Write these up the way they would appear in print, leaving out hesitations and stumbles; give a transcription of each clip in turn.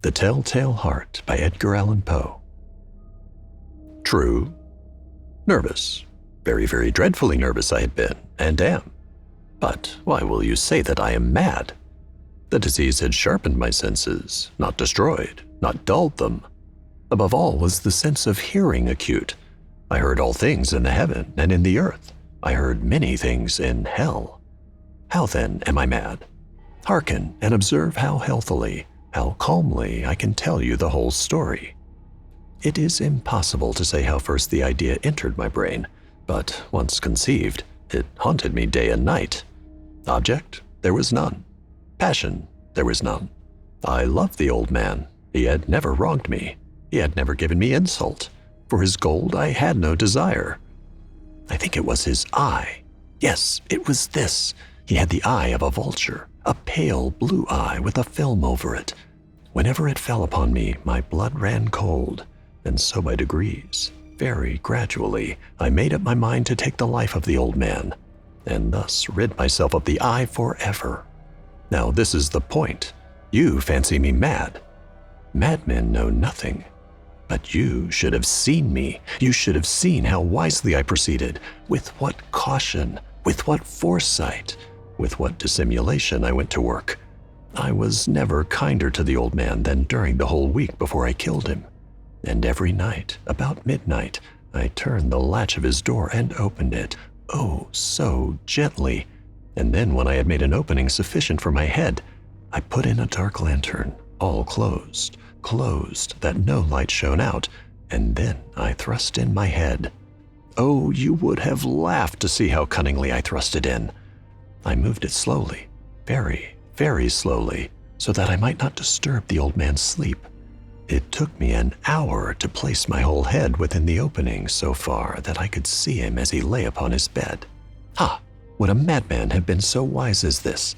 The Telltale Heart by Edgar Allan Poe. True. Nervous. Very, very dreadfully nervous I had been, and am. But why will you say that I am mad? The disease had sharpened my senses, not destroyed, not dulled them. Above all was the sense of hearing acute. I heard all things in the heaven and in the earth. I heard many things in hell. How then am I mad? Hearken and observe how healthily, how calmly I can tell you the whole story. It is impossible to say how first the idea entered my brain, but once conceived, it haunted me day and night. Object? There was none. Passion? There was none. I loved the old man. He had never wronged me. He had never given me insult. For his gold I had no desire. I think it was his eye. Yes, it was this. He had the eye of a vulture, a pale blue eye with a film over it. Whenever it fell upon me, my blood ran cold, and so by degrees, very gradually, I made up my mind to take the life of the old man, and thus rid myself of the eye forever. Now this is the point. You fancy me mad. Madmen know nothing. But you should have seen me. You should have seen how wisely I proceeded, with what caution, with what foresight, with what dissimulation I went to work. I was never kinder to the old man than during the whole week before I killed him. And every night, about midnight, I turned the latch of his door and opened it, oh, so gently. And then when I had made an opening sufficient for my head, I put in a dark lantern, all closed, that no light shone out, and then I thrust in my head. Oh, you would have laughed to see how cunningly I thrust it in. I moved it slowly, very, very slowly, so that I might not disturb the old man's sleep. It took me an hour to place my whole head within the opening so far that I could see him as he lay upon his bed. Ha! Would a madman have been so wise as this?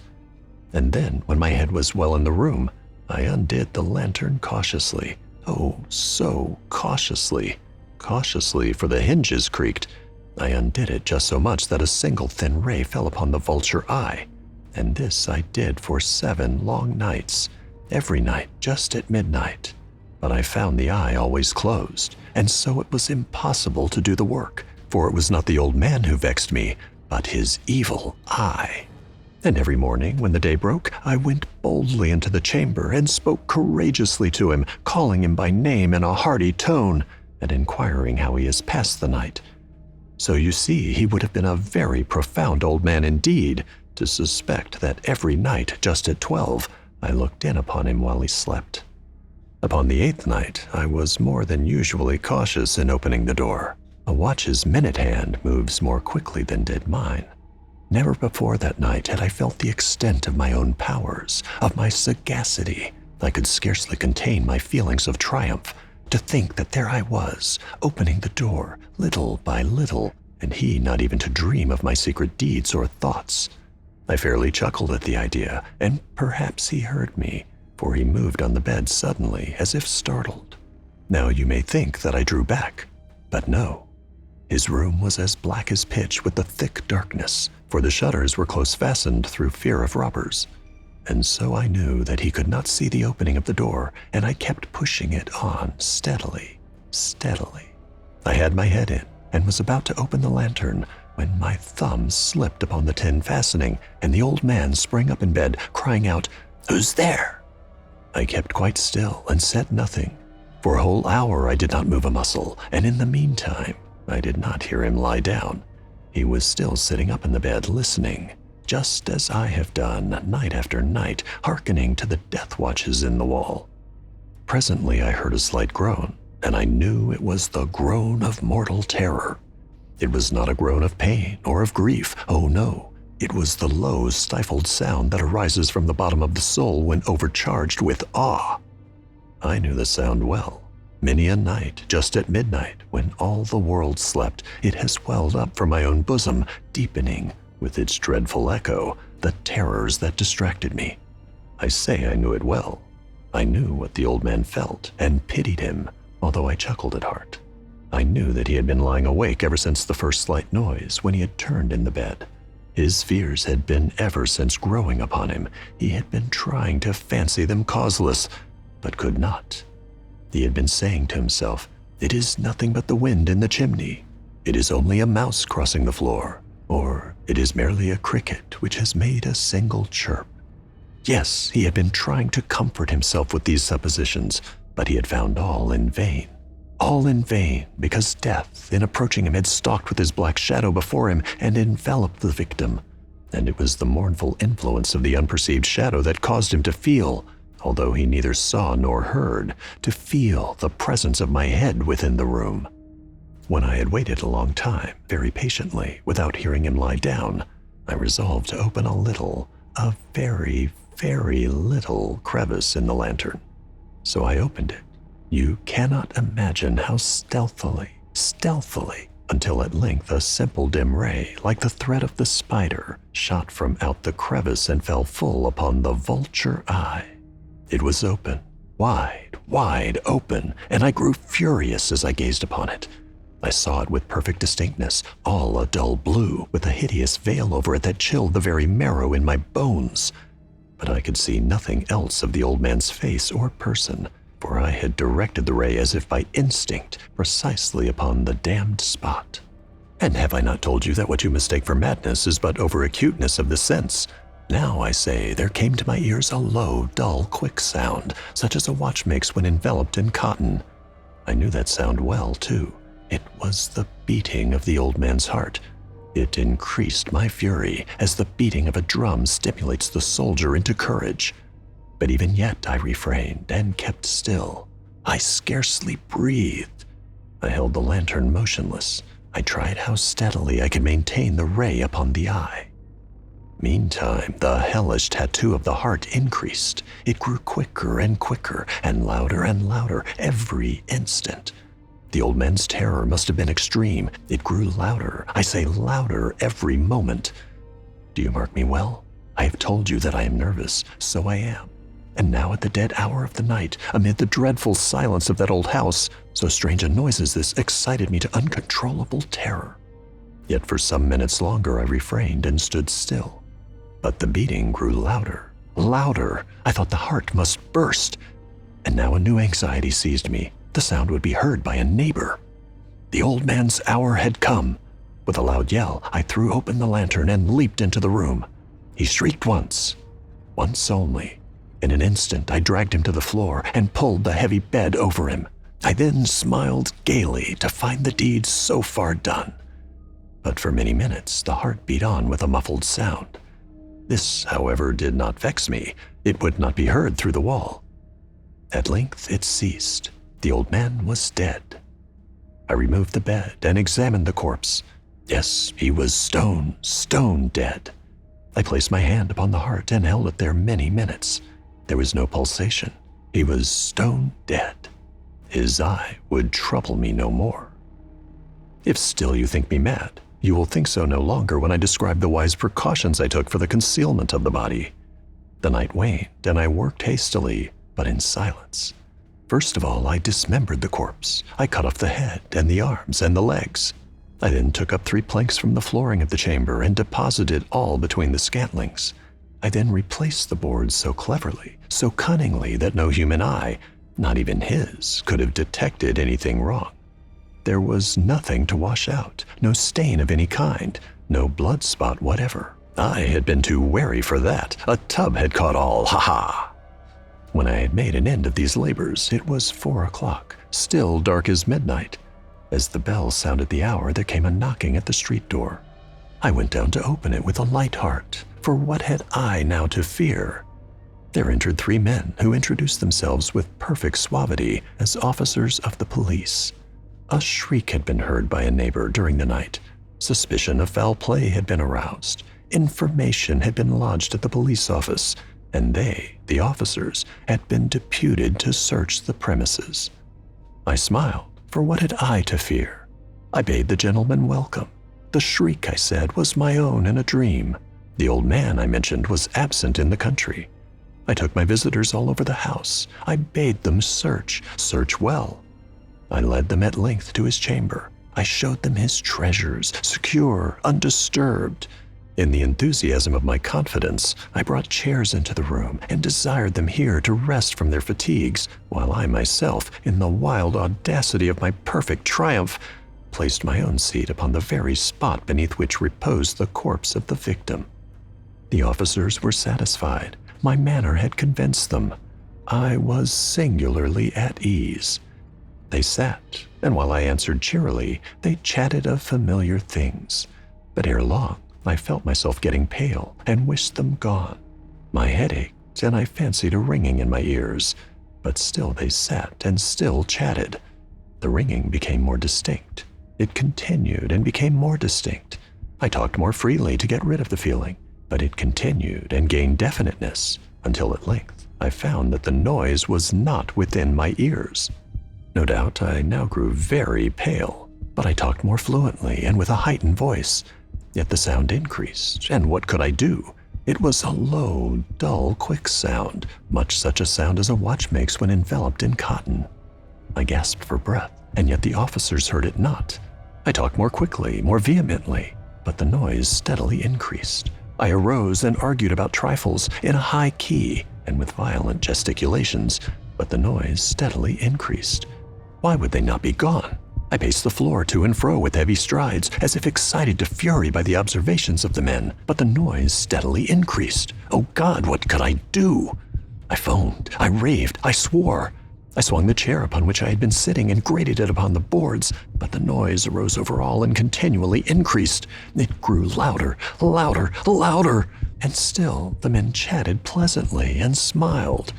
And then, when my head was well in the room, I undid the lantern cautiously. Oh, so cautiously. Cautiously, for the hinges creaked. I undid it just so much that a single thin ray fell upon the vulture eye. And this I did for 7 long nights, every night just at midnight. But I found the eye always closed, and so it was impossible to do the work, for it was not the old man who vexed me, but his evil eye. And every morning when the day broke, I went boldly into the chamber and spoke courageously to him, calling him by name in a hearty tone, and inquiring how he has passed the night. So you see, he would have been a very profound old man indeed, to suspect that every night, just at 12, I looked in upon him while he slept. Upon the 8th night, I was more than usually cautious in opening the door. A watch's minute hand moves more quickly than did mine. Never before that night had I felt the extent of my own powers, of my sagacity. I could scarcely contain my feelings of triumph, to think that there I was, opening the door, little by little, and he not even to dream of my secret deeds or thoughts. I fairly chuckled at the idea, and perhaps he heard me, for he moved on the bed suddenly, as if startled. Now you may think that I drew back, but no. His room was as black as pitch with the thick darkness, for the shutters were close fastened through fear of robbers. And so I knew that he could not see the opening of the door, and I kept pushing it on steadily, steadily. I had my head in, and was about to open the lantern, when my thumb slipped upon the tin fastening, and the old man sprang up in bed, crying out, "Who's there?" I kept quite still and said nothing. For a whole hour I did not move a muscle, and in the meantime, I did not hear him lie down. He was still sitting up in the bed, listening, just as I have done night after night, hearkening to the death watches in the wall. Presently I heard a slight groan, and I knew it was the groan of mortal terror. It was not a groan of pain or of grief. Oh no, it was the low, stifled sound that arises from the bottom of the soul when overcharged with awe. I knew the sound well. Many a night, just at midnight, when all the world slept, it has welled up from my own bosom, deepening, with its dreadful echo, the terrors that distracted me. I say I knew it well. I knew what the old man felt, and pitied him, although I chuckled at heart. I knew that he had been lying awake ever since the first slight noise, when he had turned in the bed. His fears had been ever since growing upon him. He had been trying to fancy them causeless, but could not. He had been saying to himself, "It is nothing but the wind in the chimney. It is only a mouse crossing the floor, or it is merely a cricket which has made a single chirp." Yes, he had been trying to comfort himself with these suppositions, but he had found all in vain. All in vain, because death, in approaching him, had stalked with his black shadow before him and enveloped the victim. And it was the mournful influence of the unperceived shadow that caused him to feel, although he neither saw nor heard, to feel the presence of my head within the room. When I had waited a long time, very patiently, without hearing him lie down, I resolved to open a very, very little crevice in the lantern. So I opened it. You cannot imagine how stealthily, until at length a simple dim ray, like the thread of the spider, shot from out the crevice and fell full upon the vulture eye. It was open, wide open, and I grew furious as I gazed upon it. I saw it with perfect distinctness, all a dull blue, with a hideous veil over it that chilled the very marrow in my bones. But I could see nothing else of the old man's face or person, for I had directed the ray as if by instinct precisely upon the damned spot. And have I not told you that what you mistake for madness is but over-acuteness of the sense? Now, I say, there came to my ears a low, dull, quick sound, such as a watch makes when enveloped in cotton. I knew that sound well, too. It was the beating of the old man's heart. It increased my fury, as the beating of a drum stimulates the soldier into courage. But even yet I refrained and kept still. I scarcely breathed. I held the lantern motionless. I tried how steadily I could maintain the ray upon the eye. Meantime, the hellish tattoo of the heart increased. It grew quicker and quicker, and louder every instant. The old man's terror must have been extreme. It grew louder, I say louder, every moment. Do you mark me well? I have told you that I am nervous, so I am. And now at the dead hour of the night, amid the dreadful silence of that old house, so strange a noise as this excited me to uncontrollable terror. Yet for some minutes longer I refrained and stood still. But the beating grew louder. I thought the heart must burst. And now a new anxiety seized me. The sound would be heard by a neighbor. The old man's hour had come. With a loud yell, I threw open the lantern and leaped into the room. He shrieked once only. In an instant, I dragged him to the floor and pulled the heavy bed over him. I then smiled gaily to find the deed so far done. But for many minutes, the heart beat on with a muffled sound. This, however, did not vex me. It would not be heard through the wall. At length it ceased. The old man was dead. I removed the bed and examined the corpse. Yes, he was stone dead. I placed my hand upon the heart and held it there many minutes. There was no pulsation. He was stone dead. His eye would trouble me no more. If still you think me mad, you will think so no longer when I describe the wise precautions I took for the concealment of the body. The night waned, and I worked hastily, but in silence. First of all, I dismembered the corpse. I cut off the head and the arms and the legs. I then took up 3 planks from the flooring of the chamber and deposited all between the scantlings. I then replaced the boards so cleverly, so cunningly that no human eye, not even his, could have detected anything wrong. There was nothing to wash out, no stain of any kind, no blood spot whatever. I had been too wary for that. A tub had caught all, ha! When I had made an end of these labors, it was 4 o'clock, still dark as midnight. As the bell sounded the hour, there came a knocking at the street door. I went down to open it with a light heart, for what had I now to fear? There entered 3 men who introduced themselves with perfect suavity as officers of the police. A shriek had been heard by a neighbor during the night. Suspicion of foul play had been aroused. Information had been lodged at the police office, and they, the officers, had been deputed to search the premises. I smiled, for what had I to fear? I bade the gentleman welcome. The shriek, I said, was my own in a dream. The old man, I mentioned, was absent in the country. I took my visitors all over the house. I bade them search well. I led them at length to his chamber. I showed them his treasures, secure, undisturbed. In the enthusiasm of my confidence, I brought chairs into the room and desired them here to rest from their fatigues, while I myself, in the wild audacity of my perfect triumph, placed my own seat upon the very spot beneath which reposed the corpse of the victim. The officers were satisfied. My manner had convinced them. I was singularly at ease. They sat, and while I answered cheerily, they chatted of familiar things. But ere long, I felt myself getting pale and wished them gone. My head ached, and I fancied a ringing in my ears. But still they sat and still chatted. The ringing became more distinct. It continued and became more distinct. I talked more freely to get rid of the feeling, but it continued and gained definiteness until at length I found that the noise was not within my ears. No doubt I now grew very pale, but I talked more fluently and with a heightened voice. Yet the sound increased, and what could I do? It was a low, dull, quick sound, much such a sound as a watch makes when enveloped in cotton. I gasped for breath, and yet the officers heard it not. I talked more quickly, more vehemently, but the noise steadily increased. I arose and argued about trifles in a high key and with violent gesticulations, but the noise steadily increased. Why would they not be gone? I paced the floor to and fro with heavy strides, as if excited to fury by the observations of the men, but the noise steadily increased. Oh God, what could I do? I foamed, I raved, I swore. I swung the chair upon which I had been sitting and grated it upon the boards, but the noise arose over all and continually increased. It grew louder, louder, louder, and still the men chatted pleasantly and smiled.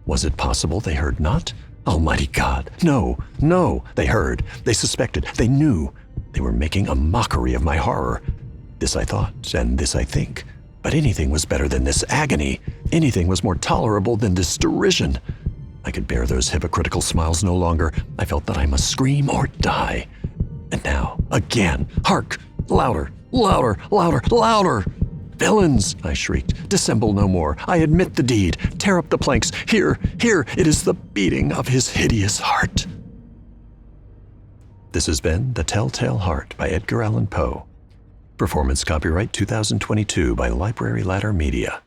Was it possible they heard not? Almighty God, no, no, they heard, they suspected, they knew. They were making a mockery of my horror. This I thought, and this I think. But anything was better than this agony. Anything was more tolerable than this derision. I could bear those hypocritical smiles no longer. I felt that I must scream or die. And now, again, hark! Louder, louder, louder, louder! Villains, I shrieked, dissemble no more. I admit the deed. Tear up the planks. Here, it is the beating of his hideous heart. This has been The Telltale Heart by Edgar Allan Poe. Performance copyright 2022 by Library Ladder Media.